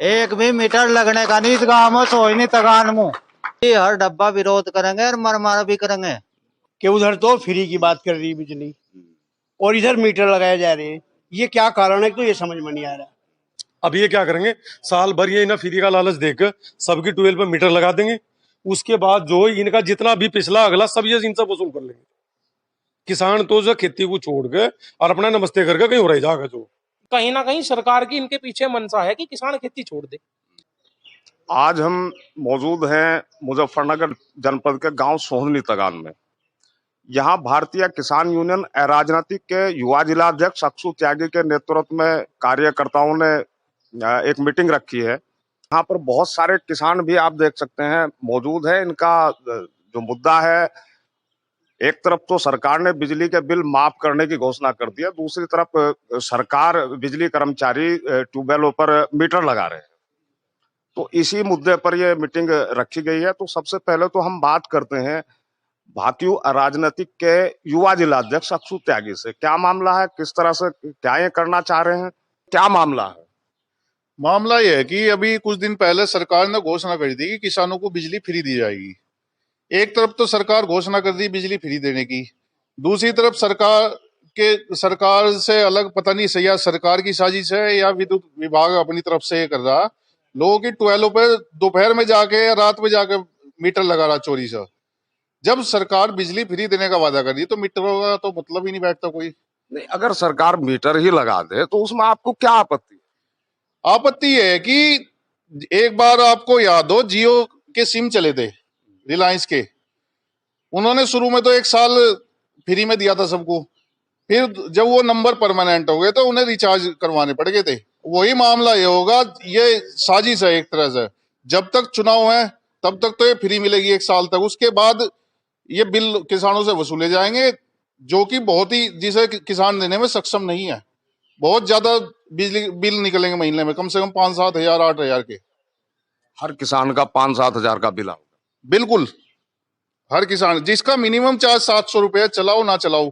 एक भी मीटर लगने का नहीं इस गाँव में, सोई नहीं तगान मुँह। ये हर डब्बा विरोध करेंगे और मर भी करेंगे कि उधर तो फ्री की बात कर रही है बिजली और इधर मीटर लगाए जा रहे हैं। ये क्या कारण है, तो ये समझ में नहीं आ रहा। अब ये क्या करेंगे, साल भर ये इन्हें फ्री का लालच देकर सबकी ट्यूबवेल पर मीटर लगा देंगे। उसके बाद जो इनका जितना भी पिछला अगला सब ये इनसे वसूल कर लेंगे। किसान तो जो खेती को छोड़ के और अपना नमस्ते करके कहीं हो रही जाएगा। जो कहीं ना कहीं सरकार की इनके पीछे मंशा है कि किसान खेती छोड़ दे। आज हम मौजूद हैं मुजफ्फरनगर जनपद के गांव सोहनी तगान में। यहाँ भारतीय किसान यूनियन अराजनीतिक के युवा जिलाध्यक्ष अक्षु त्यागी के नेतृत्व में कार्यकर्ताओं ने एक मीटिंग रखी है। यहाँ पर बहुत सारे किसान भी आप देख सकते हैं मौजूद है। इनका जो मुद्दा है, एक तरफ तो सरकार ने बिजली के बिल माफ करने की घोषणा कर दी है, दूसरी तरफ सरकार बिजली कर्मचारी ट्यूबवेलों पर मीटर लगा रहे हैं। तो इसी मुद्दे पर यह मीटिंग रखी गई है। तो सबसे पहले तो हम बात करते हैं भाकियू राजनीतिक के युवा जिलाध्यक्ष अक्षु त्यागी से। क्या मामला है, किस तरह से क्या ये करना चाह रहे हैं, क्या मामला है? मामला यह है कि अभी कुछ दिन पहले सरकार ने घोषणा कर दी कि किसानों को बिजली फ्री दी जाएगी। एक तरफ तो सरकार घोषणा कर दी बिजली फ्री देने की, दूसरी तरफ सरकार से अलग पता नहीं सही सरकार की साजिश है या विद्युत विभाग अपनी तरफ से ये कर रहा, लोगों की ट्यूबवेलों पे दोपहर में जाके या रात में जाके मीटर लगा रहा चोरी से। जब सरकार बिजली फ्री देने का वादा कर रही तो मीटरों का तो मतलब ही नहीं बैठता कोई। नहीं, अगर सरकार मीटर ही लगा दे तो उसमें आपको क्या आपत्ति? आपत्ति यह है कि एक बार आपको याद हो, जियो के सिम चले थे रिलायंस के, उन्होंने शुरू में तो 1 साल फ्री में दिया था सबको, फिर जब वो नंबर परमानेंट हो गए तो उन्हें रिचार्ज करवाने पड़ गए थे। वही मामला ये होगा, ये साजिश है एक तरह से। जब तक चुनाव है तब तक तो ये फ्री मिलेगी 1 साल तक, उसके बाद ये बिल किसानों से वसूले जाएंगे, जो कि बहुत ही जिसे किसान देने में सक्षम नहीं है। बहुत ज्यादा बिजली बिल निकलेंगे महीने में, कम से कम 5-7 हजार 8 हजार के। हर किसान का 5-7 हजार का बिल आएगा? बिल्कुल, हर किसान जिसका मिनिमम चार्ज 700 रुपए, चलाओ ना चलाओ।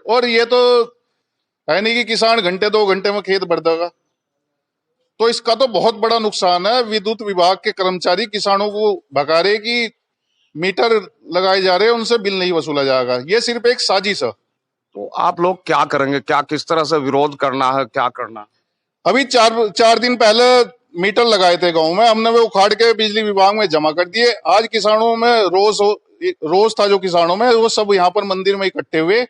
और ये तो है नहीं कि किसान घंटे 2 घंटे में खेत भर देगा। तो इसका तो बहुत बड़ा नुकसान है। विद्युत विभाग के कर्मचारी किसानों को भगा रहे कि मीटर लगाए जा रहे हैं, उनसे बिल नहीं वसूला जाएगा। ये सिर्फ एक साजिश है। तो आप लोग क्या करेंगे, क्या किस तरह से विरोध करना है, क्या करना? अभी 4 दिन पहले मीटर लगाए थे गांव में, हमने वो उखाड़ के बिजली विभाग में जमा कर दिए। आज किसानों में रोष था, जो किसानों में वो सब यहाँ पर मंदिर में इकट्ठे हुए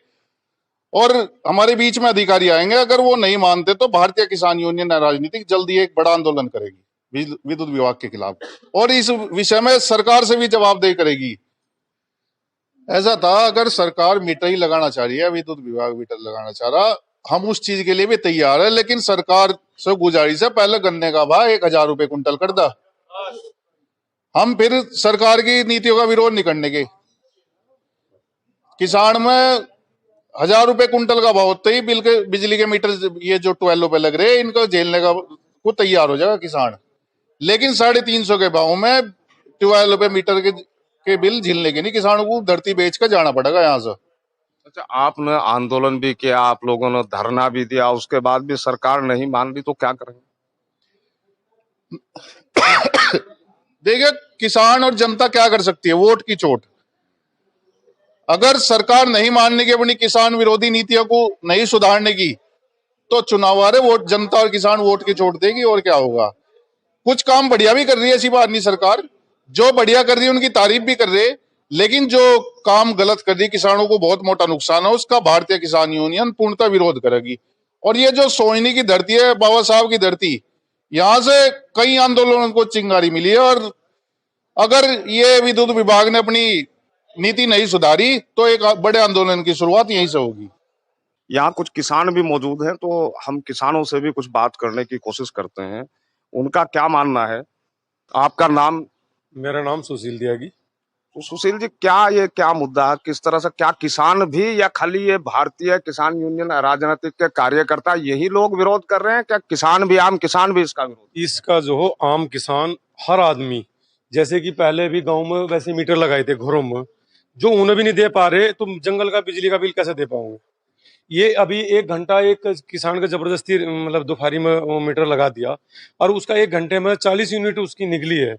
और हमारे बीच में अधिकारी आएंगे। अगर वो नहीं मानते तो भारतीय किसान यूनियन राजनीतिक जल्दी एक बड़ा आंदोलन करेगी विद्युत विभाग के खिलाफ, और इस विषय में सरकार से भी जवाबदेही करेगी। ऐसा था, अगर सरकार मीटर ही लगाना चाह रही है, विद्युत विभाग मीटर लगाना चाह रहा, हम उस चीज के लिए भी तैयार है, लेकिन सरकार से गुजारिश है पहले गन्ने का भाव 1000 रुपए कुंटल कर दा। हम फिर सरकार की नीतियों का विरोध नहीं करने के। किसान में 1000 रुपए कुंटल का भाव होते ही बिजली के मीटर ये जो 12 पे लग रहे हैं, इनको झेलने का को तैयार हो जाएगा किसान। लेकिन 350 के भाव में 12 पे मीटर के बिल झेलने के नहीं, किसानों को धरती बेच कर जाना पड़ेगा यहाँ से। अच्छा, आपने आंदोलन भी किया, आप लोगों ने धरना भी दिया, उसके बाद भी सरकार नहीं मान रही तो क्या करेंगे? देखिए, किसान और जनता क्या कर सकती है, वोट की चोट। अगर सरकार नहीं मानने की, अपनी किसान विरोधी नीतियों को नहीं सुधारने की, तो चुनाव आ रहे, वोट जनता और किसान वोट की चोट देगी। और क्या होगा? कुछ काम बढ़िया भी कर रही है ऐसी बात नहीं, सरकार जो बढ़िया कर रही है उनकी तारीफ भी कर रही है, लेकिन जो काम गलत कर रही है, किसानों को बहुत मोटा नुकसान है, उसका भारतीय किसान यूनियन पूर्णतः विरोध करेगी। और ये जो सोहनी की धरती है, बाबा साहब की धरती, यहां से कई आंदोलनों को चिंगारी मिली है। और अगर ये विद्युत विभाग ने अपनी नीति नहीं सुधारी तो एक बड़े आंदोलन की शुरुआत यहीं से होगी। यहाँ कुछ किसान भी मौजूद हैं, तो हम किसानों से भी कुछ बात करने की कोशिश करते हैं, उनका क्या मानना है। आपका नाम? मेरा नाम सुशील त्यागी। तो सुशील जी, क्या मुद्दा है, किस तरह से, क्या किसान भी या खाली ये भारतीय किसान यूनियन राजनीतिक के कार्यकर्ता यही लोग विरोध कर रहे हैं, क्या किसान भी, आम किसान भी इसका विरोध? इसका जो हो आम किसान, हर आदमी, जैसे कि पहले भी गांव में वैसे मीटर लगाए थे घरों में, जो उन्हें भी नहीं दे पा रहे, तो जंगल का बिजली का बिल कैसे दे पाऊंगे? ये अभी 1 घंटा एक किसान का जबरदस्ती मतलब दोपहरी में वो मीटर लगा दिया और उसका 1 घंटे में 40 यूनिट उसकी निकली है,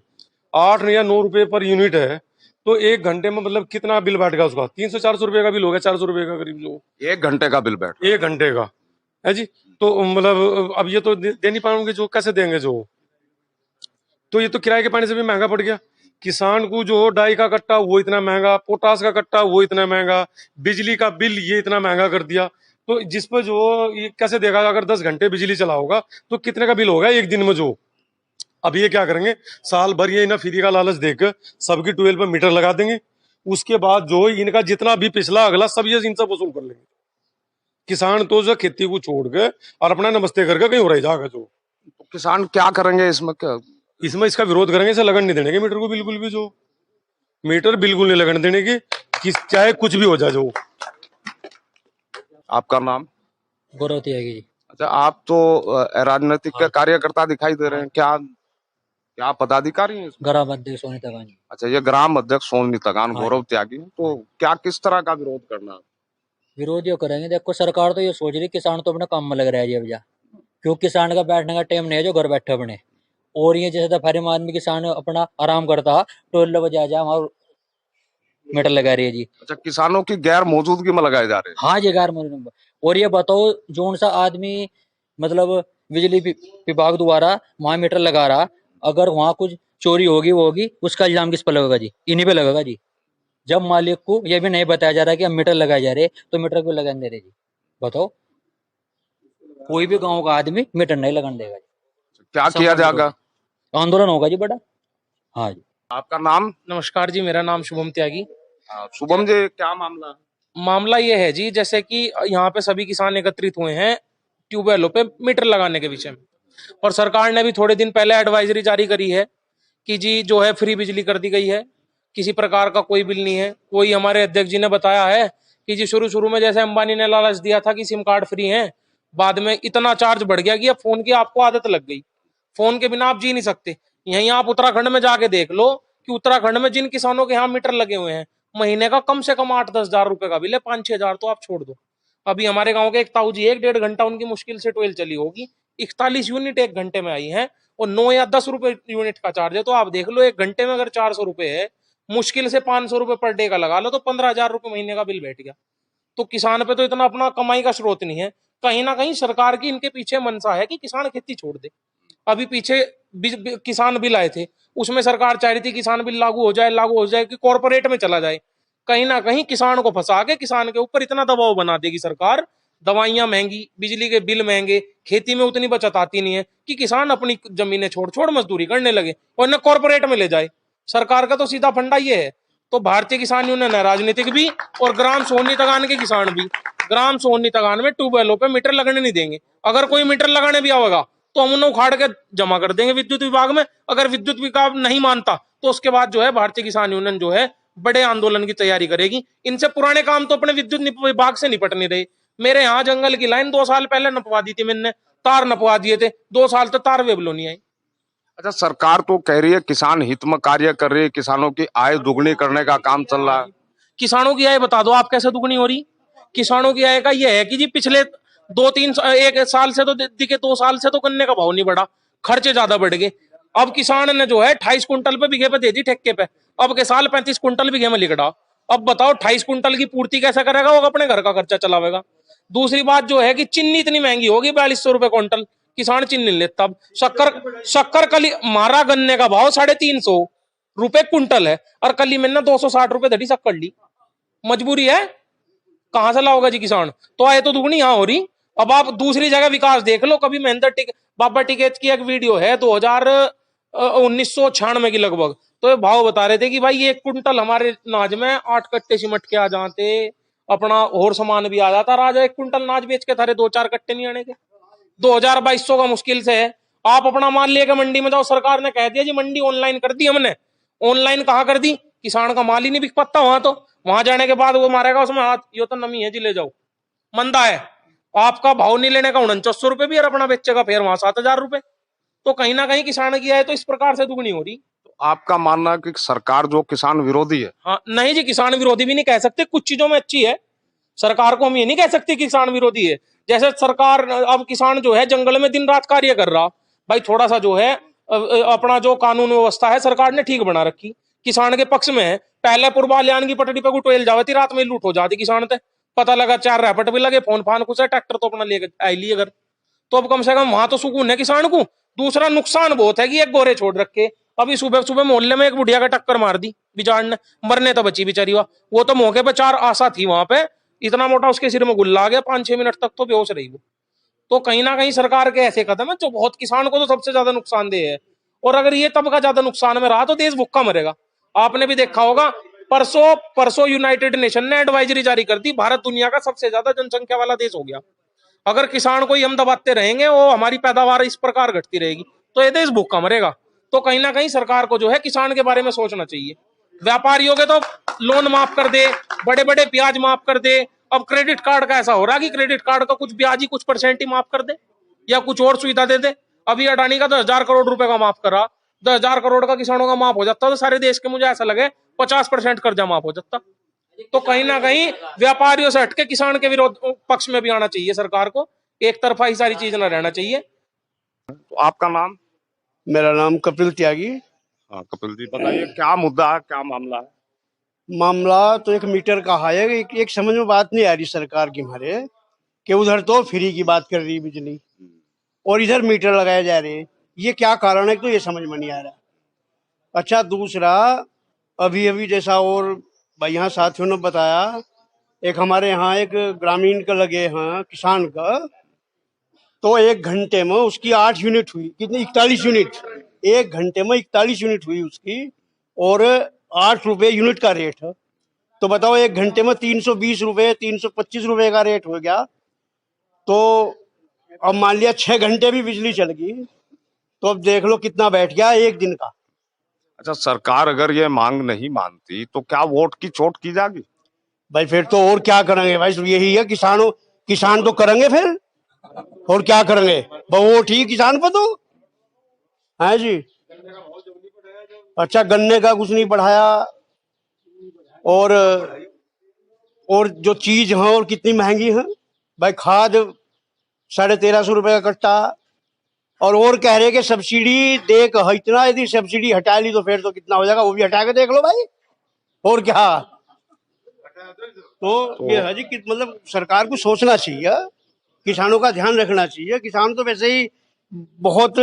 8 या 9 रुपए पर यूनिट है। तो 1 घंटे में मतलब कितना बिल बैठेगा उसका? 300-400 रुपए का बिल होगा, 400 रुपए का करीब जो 1 घंटे का बिल बैठ 1 घंटे का है जी। तो मतलब अब ये तो दे नहीं पाएंगे, जो कैसे देंगे जो? तो ये तो किराए के पानी से भी महंगा पड़ गया किसान को। जो डाई का कट्टा वो इतना महंगा, पोटास का कट्टा वो इतना महंगा, बिजली का बिल ये इतना महंगा कर दिया। तो जिस पर जो ये कैसे देगा? अगर 10 घंटे बिजली चला होगा तो कितने का बिल होगा एक दिन में जो? अब ये क्या करेंगे, साल भर ये ना फ्री का लालच देकर सबकी ट्यूबवेल पर मीटर लगा देंगे। उसके बाद जो इनका जितना भी पिछला अगला सब ये इनसे वसूल कर लेंगे। किसान तो जो खेती को छोड़ के और अपना नमस्ते करके कहीं हो रह जाएगा जो। तो किसान क्या करेंगे इसमें? क्या इसमें इसका विरोध करेंगे, इसे लगन नहीं देने के मीटर को, बिल्कुल भी जो मीटर बिल्कुल नहीं लगन देने की, चाहे कुछ भी हो जाए जो। आपका नाम? गौरव त्यागी जी। अच्छा, आप तो राजनीतिक के कार्यकर्ता दिखाई दे रहे हैं, क्या क्या पदाधिकारी हैं इसमें? ग्राम अध्यक्ष सोनी तगान जी। अच्छा, ये ग्राम अध्यक्ष सोनी तगान हाँ। गौरव त्यागी हैं। तो क्या किस तरह का विरोध करना है? विरोध ये करेंगे, देखो सरकार तो ये सोच रही किसान तो अपने काम में लग रहा है जी अब जा, क्यों किसान का बैठने का टाइम नहीं है जो घर बैठे अपने। और ये जैसे दोपहर में आदमी किसान अपना आराम करता टोल बजा जा वहां मीटर लगा रही है जी। अच्छा, किसानों की गैर मौजूदगी में लगाए जा रहे हैं। हाँ जी गार। और ये बताओ जोन सा आदमी मतलब बिजली विभाग द्वारा वहां मीटर लगा रहा, अगर वहां कुछ चोरी होगी वो होगी, उसका इल्जाम किस पर लगेगा जी? इन्हीं पे लगेगा जी। जब मालिक को यह भी नहीं बताया जा रहा कि हम मीटर लगाए जा रहे, तो मीटर क्यों लगाने दे रहे जी? बताओ, कोई भी गांव का आदमी मीटर नहीं लगाने देगा जी। क्या किया जाएगा? आंदोलन होगा जी बड़ा। हाँ जी। आपका नाम? नमस्कार जी, मेरा नाम शुभम त्यागी। शुभम जी, क्या मामला है? मामला ये है जी, जैसे कि यहाँ पे सभी किसान एकत्रित हुए हैं ट्यूबवेलों पे मीटर लगाने के विषय में, और सरकार ने भी थोड़े दिन पहले एडवाइजरी जारी करी है कि जी जो है फ्री बिजली कर दी गई है, किसी प्रकार का कोई बिल नहीं है। कोई हमारे अध्यक्ष जी ने बताया है कि जी शुरू में जैसे अंबानी ने लालच दिया था कि सिम कार्ड फ्री है, बाद में इतना चार्ज बढ़ गया कि अब फोन की आपको आदत लग गई, फोन के बिना आप जी नहीं सकते। यहीं आप उत्तराखंड में जाके देख लो कि उत्तराखंड में जिन किसानों के यहाँ मीटर लगे हुए हैं, महीने का कम से कम 8-10 हजार रुपए का बिल है, 5-6 हजार तो आप छोड़ दो। अभी हमारे गांव के एक ताऊ जी 1-1.5 घंटा उनकी मुश्किल से ट्वेल चली होगी, 41 यूनिट 1 घंटे में आई है, और 9 या 10 रुपए यूनिट का चार्ज है। तो आप देख लो 1 घंटे में अगर 400 रुपए है, मुश्किल से 500 रुपए पर डे का लगा लो तो 15,000 रुपए महीने का बिल बैठ गया। तो किसान पे तो इतना अपना कमाई का स्रोत नहीं है। कहीं ना कहीं सरकार की इनके पीछे मनसा है कि किसान खेती छोड़ दे। अभी पीछे किसान बिल आए थे, उसमें सरकार चाह रही थी किसान बिल लागू हो जाए कि कॉर्पोरेट में चला जाए। कहीं ना कहीं किसान को फंसा के किसान के ऊपर इतना दबाव बना देगी सरकार, दवाइयां महंगी, बिजली के बिल महंगे, खेती में उतनी बचत आती नहीं है कि किसान अपनी जमीनें छोड़ मजदूरी करने लगे और न कॉर्पोरेट में ले जाए। सरकार का तो सीधा फंडा ये है। तो भारतीय किसान यूनियन है राजनीतिक भी, और ग्राम सोहनी तगान के किसान भी। ग्राम सोहनी तगान में ट्यूबवेलों पे मीटर लगने नहीं देंगे। अगर कोई मीटर लगाने भी आएगा तो हम उन्हें उखाड़ के जमा कर देंगे विद्युत विभाग में। अगर विद्युत विभाग नहीं मानता तो उसके बाद जो है भारतीय किसान यूनियन जो है बड़े आंदोलन की तैयारी करेगी। इनसे पुराने काम तो अपने विद्युत विभाग से निपट नहीं रहे। मेरे यहाँ जंगल की लाइन 2 साल पहले नपवा दी थी मैंने, तार नपवा दिए थे, 2 साल तक तार वेबलो नहीं आई। अच्छा, सरकार तो कह रही है किसान हित में कार्य कर रही है, किसानों की आय दुगनी करने का काम चल रहा है। किसानों की आय बता दो आप कैसे दुगनी हो रही? किसानों की आय का यह है कि जी पिछले 1 साल से तो दिखे 2 साल से तो गन्ने का भाव नहीं बढ़ा, खर्चे ज्यादा बढ़ गए। अब किसान ने जो है 28 कुंटल पे बीघे पे दे दी ठेके पे, अब के साल 35 कुंटल बीघे में लिख डाला। अब बताओ 28 कुंटल की पूर्ति कैसे करेगा वो? अपने घर का खर्चा चलावेगा। दूसरी बात जो है कि चीनी इतनी महंगी होगी, 4200 रुपए क्विंटल, किसान चीनी लेता। अब शक्कर कली मारा गन्ने का भाव 350 रुपए कुंटल है, और कली मैंने 260 रुपए धड़ी शक्कर ली। मजबूरी है, कहां से लाओगा जी किसान? तो आए तो दुगनी यहाँ हो रही। अब आप दूसरी जगह विकास देख लो, कभी महेंद्र बाबा टिकैत की एक वीडियो है 1996 की लगभग, तो ये भाव बता रहे थे कि भाई 1 कुंटल हमारे नाज में 8 कट्टे सिमट के आ जाते, अपना और सामान भी आ जाता। राजा 1 कुंटल नाज बेच के थारे 2-4 कट्टे नहीं आने के। 2200 का मुश्किल से है। आप अपना माल लेकर मंडी में जाओ, सरकार ने कह दिया जी मंडी ऑनलाइन कर दी हमने। ऑनलाइन कहाँ कर दी? किसान का माल ही नहीं बिक पाता वहां। तो वहां जाने के बाद वो मारेगा उसमें हाथ, ये तो नमी है जी, ले जाओ, मंदा है। आपका भाव नहीं लेने का 4900 रुपए भी, और अपना बेचेगा फिर वहां 7000 रुपए। तो कहीं ना कहीं किसान की आय तो इस प्रकार से दुगनी हो रही। तो आपका मानना है कि सरकार जो किसान विरोधी है? हाँ नहीं जी, किसान विरोधी भी नहीं कह सकते, कुछ चीजों में अच्छी है। सरकार को हम ये नहीं कह सकते किसान विरोधी है। जैसे सरकार अब किसान जो है जंगल में दिन रात कार्य कर रहा, भाई थोड़ा सा जो है अपना जो कानून व्यवस्था है सरकार ने ठीक बना रखी, किसान के पक्ष में है। पहले पूर्वाल्यान की पटड़ी पे गुटोल जाती, रात में लूट हो जाती किसान ते, पता लगा 4 रैपट भी लगे, फोन फान कुछ है, ट्रैक्टर तो अपना लेकर आई लिए अगर, तो अब कम से कम वहां तो सुकून है किसान को। दूसरा नुकसान बहुत है कि एक गोरे छोड़ रखे, अभी सुबह सुबह मोहल्ले में एक बुढ़िया का टक्कर मार दी बिचार ने, मरने तो बची बेचारी, वो तो मौके पे 4 आशा थी वहां पे, इतना मोटा उसके सिर में गुल्ला आ गया, 5-6 मिनट तक तो बेहोश रही वो। तो कहीं ना कहीं सरकार के ऐसे कदम है जो बहुत किसान को तो सबसे ज्यादा नुकसानदेह है। और अगर ये तबका ज्यादा नुकसान में रहा तो देश भूखा मरेगा। आपने भी देखा होगा, परसों यूनाइटेड नेशन ने एडवाइजरी जारी कर दी, भारत दुनिया का सबसे ज्यादा जनसंख्या वाला देश हो गया। अगर किसान को ही हम दबाते रहेंगे, वो हमारी पैदावार इस प्रकार घटती रहेगी तो ये देश भूखा मरेगा। तो कहीं ना कहीं सरकार को जो है किसान के बारे में सोचना चाहिए। व्यापारियों के तो लोन माफ कर दे, बड़े बड़े ब्याज माफ कर दे। अब क्रेडिट कार्ड का ऐसा हो रहा है कि क्रेडिट कार्ड का कुछ ब्याज ही कुछ % ही माफ कर दे या कुछ और सुविधा दे दे। अभी अडानी का 10,000 करोड़ रुपए का माफ करा, 10,000 करोड़ का किसानों का माफ हो जाता तो सारे देश के मुझे ऐसा लगे 50% कर्जा माफ हो जाता। तो कहीं ना कहीं व्यापारियों से हटके किसान के विरोध पक्ष में भी आना चाहिए सरकार को, एक तरफा ही सारी चीज ना रहना चाहिए। तो आपका नाम? मेरा नाम कपिल त्यागी। हाँ कपिल जी, बताइए क्या मुद्दा है, क्या मामला है? मामला तो एक मीटर का है, एक समझ में बात नहीं आ रही सरकार की हमारे, कि उधर तो फ्री की बात कर रही है बिजली और इधर मीटर लगाए जा रहे हैं। ये क्या कारण है तो ये समझ में नहीं आ रहा। अच्छा, दूसरा अभी जैसा और भाई यहाँ साथियों ने बताया, एक हमारे यहाँ एक ग्रामीण का लगे हैं किसान का, तो 1 घंटे में उसकी 8 यूनिट हुई, कितनी 41 यूनिट, 1 घंटे में 41 यूनिट हुई उसकी, और 8 रुपए यूनिट का रेट है। तो बताओ 1 घंटे में 320 रुपए 325 रुपए का रेट हो गया। तो अब मान लिया 6 घंटे भी बिजली चल गई तो अब देख लो कितना बैठ गया एक दिन का। अच्छा, सरकार अगर ये मांग नहीं मानती तो क्या वोट की चोट की जाएगी? भाई फिर तो और क्या करेंगे भाई, यही है, किसान तो करेंगे फिर, और क्या करेंगे, वोट ही किसान पर तो है जी। अच्छा, गन्ने का कुछ नहीं बढ़ाया, और जो चीज है और कितनी महंगी है भाई, खाद 1350 रुपए का कट्टा, और कह रहे कि सब्सिडी देख इतना, यदि सब्सिडी हटा ली तो फिर तो कितना हो जाएगा, वो भी हटा के देख लो भाई, और क्या। तो ये है जी कि मतलब सरकार को सोचना चाहिए, किसानों का ध्यान रखना चाहिए। किसान तो वैसे ही बहुत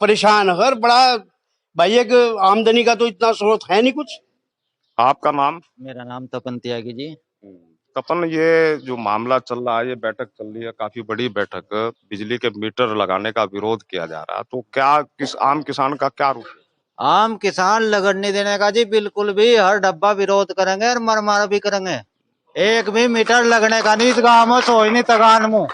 परेशान है, बड़ा भाई, एक आमदनी का तो इतना स्रोत है नहीं कुछ। आपका नाम? मेरा नाम तपन त्यागी जी। तपन, ये जो मामला चल रहा है, ये बैठक चल रही है, काफी बड़ी बैठक, बिजली के मीटर लगाने का विरोध किया जा रहा है, तो क्या आम किसान का क्या रूप है? आम किसान लगन नहीं देने का जी, बिल्कुल भी। हर डब्बा विरोध करेंगे और मर भी करेंगे। एक भी मीटर लगने का नहीं इस गाँव में, सोच नहीं तगान मुँह।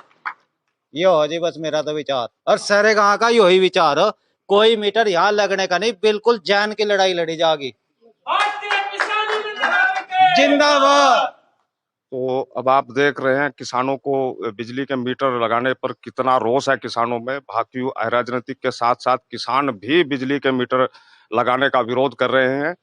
ये हो जी बस मेरा तो विचार, और सारे गाँव का यही विचार हो, कोई मीटर यहाँ लगने का नहीं, बिल्कुल जान की लड़ाई लड़ी जाएगी। जिंदाबाद। तो अब आप देख रहे हैं किसानों को बिजली के मीटर लगाने पर कितना रोष है किसानों में। बाकी राजनीतिक के साथ साथ किसान भी बिजली के मीटर लगाने का विरोध कर रहे हैं।